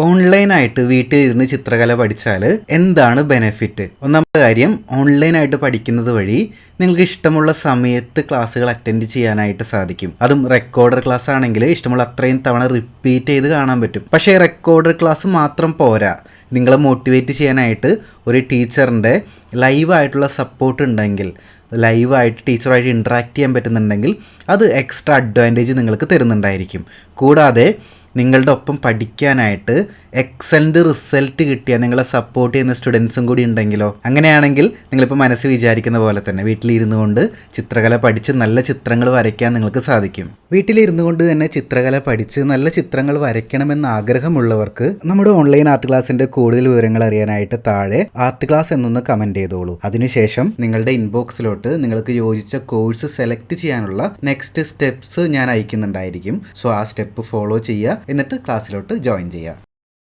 ഓൺലൈനായിട്ട് വീട്ടിലിരുന്ന് ചിത്രകല പഠിച്ചാൽ എന്താണ് ബെനിഫിറ്റ്? ഒന്നാമത്തെ കാര്യം, ഓൺലൈനായിട്ട് പഠിക്കുന്നത് വഴി നിങ്ങൾക്ക് ഇഷ്ടമുള്ള സമയത്ത് ക്ലാസ്സുകൾ അറ്റൻഡ് ചെയ്യാനായിട്ട് സാധിക്കും. അതും റെക്കോർഡർ ക്ലാസ് ആണെങ്കിൽ ഇഷ്ടമുള്ള അത്രയും തവണ റിപ്പീറ്റ് ചെയ്ത് കാണാൻ പറ്റും. പക്ഷേ റെക്കോർഡർ ക്ലാസ് മാത്രം പോരാ. നിങ്ങളെ മോട്ടിവേറ്റ് ചെയ്യാനായിട്ട് ഒരു ടീച്ചറിൻ്റെ ലൈവായിട്ടുള്ള സപ്പോർട്ട് ഉണ്ടെങ്കിൽ, ലൈവായിട്ട് ടീച്ചറുമായിട്ട് ഇൻട്രാക്ട് ചെയ്യാൻ പറ്റുന്നുണ്ടെങ്കിൽ അത് എക്സ്ട്രാ അഡ്വാൻറ്റേജ് നിങ്ങൾക്ക് തരുന്നുണ്ടായിരിക്കും. കൂടാതെ നിങ്ങളുടെ ഒപ്പം പഠിക്കാനായിട്ട് എക്സലൻ്റ് റിസൾട്ട് കിട്ടിയ നിങ്ങളെ സപ്പോർട്ട് ചെയ്യുന്ന സ്റ്റുഡൻസും കൂടി ഉണ്ടെങ്കിലോ, അങ്ങനെയാണെങ്കിൽ നിങ്ങളിപ്പോൾ മനസ്സ് വിചാരിക്കുന്ന പോലെ തന്നെ വീട്ടിലിരുന്നു കൊണ്ട് ചിത്രകല പഠിച്ച് നല്ല ചിത്രങ്ങൾ വരയ്ക്കാൻ നിങ്ങൾക്ക് സാധിക്കും. വീട്ടിലിരുന്നു കൊണ്ട് തന്നെ ചിത്രകല പഠിച്ച് നല്ല ചിത്രങ്ങൾ വരയ്ക്കണമെന്ന് ആഗ്രഹമുള്ളവർക്ക് നമ്മുടെ ഓൺലൈൻ ആർട്ട് ക്ലാസ്സിൻ്റെ കൂടുതൽ വിവരങ്ങൾ അറിയാനായിട്ട് താഴെ ആർട്ട് ക്ലാസ് എന്നൊന്ന് കമൻറ്റ് ചെയ്തോളൂ. അതിനുശേഷം നിങ്ങളുടെ ഇൻബോക്സിലോട്ട് നിങ്ങൾക്ക് യോജിച്ച കോഴ്സ് സെലക്ട് ചെയ്യാനുള്ള നെക്സ്റ്റ് സ്റ്റെപ്സ് ഞാൻ അയക്കുന്നുണ്ടായിരിക്കും. സോ ആ സ്റ്റെപ്പ് ഫോളോ ചെയ്യുക, എന്നിട്ട് ക്ലാസ്സിലോട്ട് ജോയിൻ ചെയ്യുക.